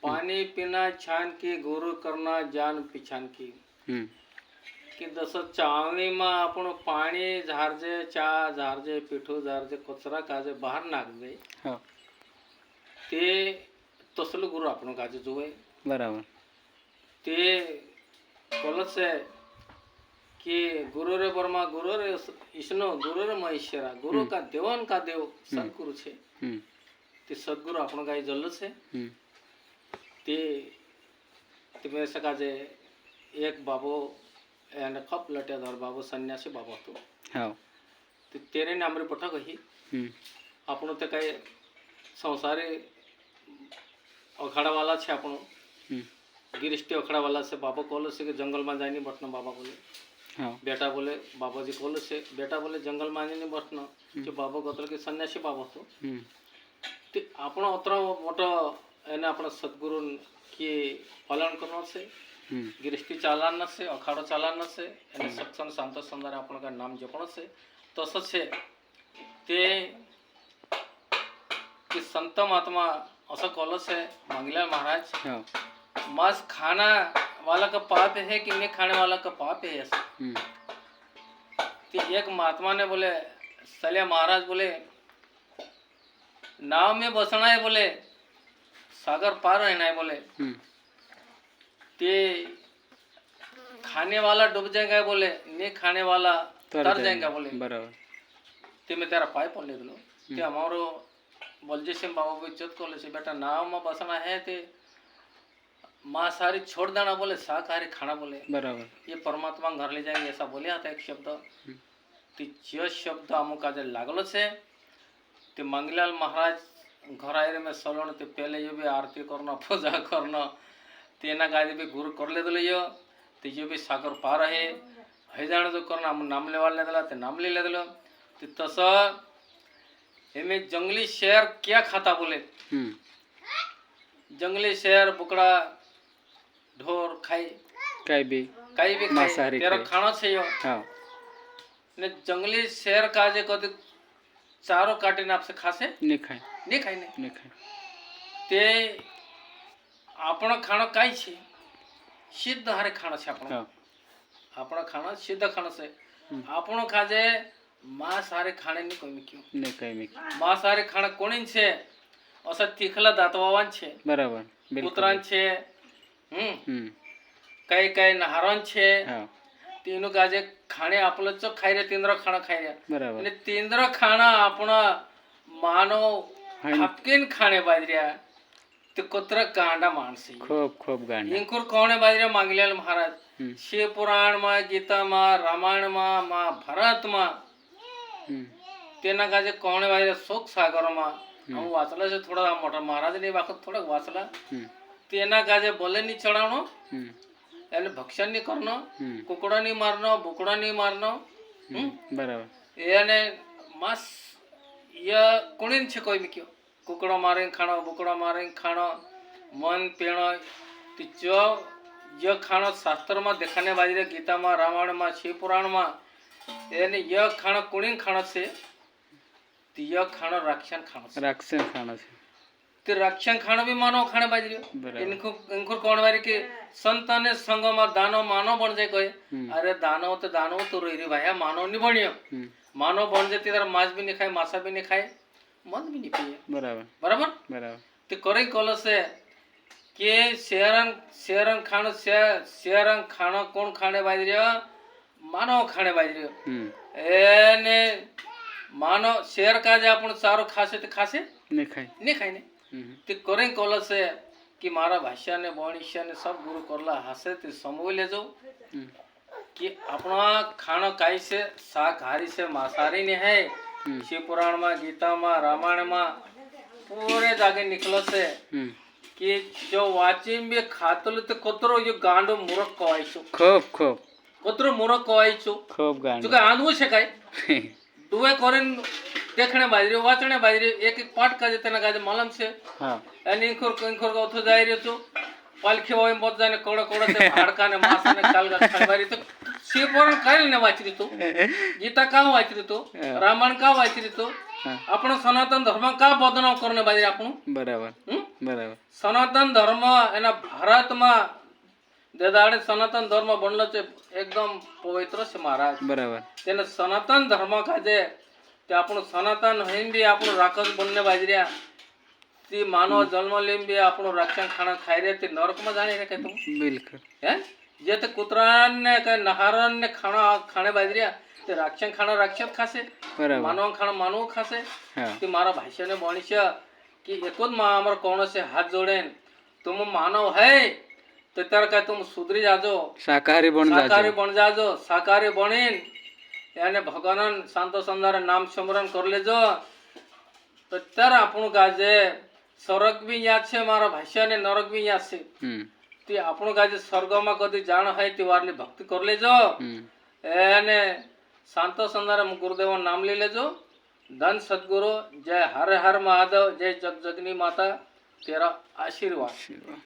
पाणी पिना छान की गुरु करना जान पिछान की. की जसं चावणीमा आपण पाणी झारजे चहा झारजे पिठू झारजे कचरा काजे बाहेर नाखजे हो ते तसलं गुरु आपण काजे जोय बराबर ते बोलत आहे की गुरु रे ब्रह्मा गुरु रे विष्णु गुरु रे महेश्वरा गुरु का देवन का देव सद्गुरु છે તે સદગુરુ આપણો ગાય જલ્લો છે તે તમે સકાજે એક બાબો એને કપ લટ્યાધાર બાબો સંન્યાસી બાબો હતો हो તે તેરે નામરે પઠા કહી આપણો તે કાંઈ સંસારે અખાડાવાલા છે આપણો गिरिष्टी अखड़ा से बाबा कहल से कि जंगल में जाए बटना बाबा बोले हो बेटा बोले बाबा जी कहल से बेटा बोले जंगल में नहीं बटना जो बाबा कहते कि सन्यासी बाबा तो आपण अत्र मोटो एने आपण सद्गुरु की पालन करना से गिरिष्टी चालान से अखाड़ो चालान से एने सत्संग शांत संदर्भ आपण का नाम जपण से तस छे ते कि संत महात्मा असं कहल से मंगला महाराज हो मांस खाना वाला का पाप है कि नहीं खाने वाला का पाप है ऐसा तो एक महात्मा ने बोले सलिया महाराज बोले नाव में बसना है बोले सागर पार रहना है बोले ते खाने वाला डूब जाएगा बोले नहीं खाने वाला तर जाएगा बोले बराबर ते मैं तेरा पाइप ले दो ते हमारो बलजी सिंह बाबा को इज्जत को ले से बेटा नाव में बसना है ते मांसाहारी छोड़ देना बोले शाकाहारी खाना बोले बराबर ये परमात्मा घर ले जाएंगे ऐसा बोले आता एक शब्द ते जो शब्द अमुक आज लागलो से ते मंगलाल महाराज घर आए में सलोण ते पहले ये भी आरती करना पूजा करना तेना गादी भी गुरु कर ले दिलो ते ये भी सागर पार है जाने जो करना हम नाम लेवा ले दिला ते नाम ले दिलो ते तस एमे जंगली शेर क्या खाता बोले जंगली शेर बुकड़ा ढोर खाई काही भी खाई तेरा खाना छे यो हाँ ने जंगली शेर का जे कद चारो काटी ने आपसे खासे नहीं खाय नहीं खाय ते आपण खाना काय छे सिद्ध हारे खाना छे आपण हाँ आपण खाना सिद्ध खाना छे आपण खाजे मांसाहारी खाणे नहीं कोई क्यों नहीं काही मी मांसाहारी खाना कोणी छे असं तिखला दातवावान छे बराबर कुतरान छे काही काही नहारान छे हाँ तीनों काजे खाणे आपलं चो खाई रे तीनरो खाना खाई रे बराबर आणि तीनरो खाना आपण मानव हपकिन खाणे बाजऱ्या ते कुत्र कांडा माणसी खूप खूप गाणी इंकुर कोणे बाजऱ्या मागलेल महाराज शिव पुराण मा गीता मा रामायण मा महाभारत मा तेना काजे कोणे बाजऱ्या शोक सागर मा હું વાંચલા છે થોડા મોટા મહારાજની વખત થોડાક વાંચલા તેના કાજે બોલે ની ચડાવણો એને ભક્ષણ ની કરનો કુકડા ની મારનો બુકડા ની મારનો બરાબર એને માસ ય કોણીન છે કોઈ મી કયો કુકડો મારે ખાણો બુકડો મારે ખાણો મન પેણો ती जो खाणो शास्त्र में देखाने बाजी गीता में रामायण में शिव पुराण में એને ય ખાણો કોણીન ખાણો છે तिया खाना राक्षण खाना છે ते राक्षण खाना भी मानव खाने बाजरी इनको कौन बारी के संताने संग में दानव मानव बन जाए कोई अरे दानव तो रही भाई मानव नहीं बनियो मानव बन जाते तरह मांस भी नहीं खाए मासा भी नहीं खाए मद भी नहीं पिए बराबर बराबर बराबर ते करे कॉल से के शेरन खाना कौन खाने बाजरी मानव खाने बाजरी एने मानो शेर का जे आपण चारो खासे ते खासे नहीं खाय ने ते करे कॉल से कि मारा भाषा ने बणिष्य ने सब गुरु करला हासे ते समोय ले जाओ कि अपना खाना काई से शाकाहारी से मांसाहारी ने है शिव पुराण में गीता में रामायण में पूरे जागे निकलो से कि जो वाचिम भी खातल ते कोतरो यो गांडो मूर्ख कवायचो खूब कोतरो मूर्ख कवायचो खूब गांडो जो का आंधवो छे काय दुवे कोरेन देखने बाजरी वाचने बाजरी एक पाठ का जितना का मालूम से हां आणि इंखोर का उठो जाई रे तो पालखी होय मत जाने कोड़ा ते हाडका ने मास ने कालगा खळबारी तो शिवपुराण काय ने वाचरी तो गीता का वाचरी तो रामायण का वाचरी तो आपण सनातन धर्म का बदनाम करने बाजरी आपण बराबर બરાબર સનાતન ધર્મ એના ભારતમાં દેદાડે સનાતન ધર્મ બનલો છે એકદમ પવિત્ર છે મહારાજ બરાબર તેને સનાતન ધર્મ કાજે તે આપણું સનાતન હોઈને બી આપણું રાખસ બનને બાજર્યા તે માનવ જન્મ લઈને બી આપણું રક્ષણ ખાણા ખાઈ રહ્યા તે નરકમાં જાણી રે કે તું બિલકુલ હે જે તે કૂતરાને કે નહારન ને ખાણે બાજર્યા તે રાક્ષણ ખાણા રાક્ષસ ખાશે બરાબર માનવ ખાણા માનવ ખાશે હા તે મારા ભાષ્યને બણી છે કે એક જ માં અમારો કોણ છે હાથ જોડે તુમ માનવ હૈ તો ત્યારે કાંઈ તું સુધરી જાજો શાકાહારી બન જાજો શાકાહારી બન જાજો શાકાહારી બનીને એને ભગવાન શાંતો સંદારે નામ સ્મરણ કરી લેજો તો ત્યારે આપણું કાજે સ્વર્ગ બી યાદ છે મારા ભાષ્યને નરક બી યાદ છે હમ તે આપણું કાજે સ્વર્ગમાં કદી જાણ હોય તે વારની ભક્તિ કરી લેજો હમ એને શાંતો સંદારે ગુરુદેવ નામ લઈ લેજો ધન સદગુરુ જય હર હર મહાદેવ જય જગ જગની માતા તેરા આશીર્વાદ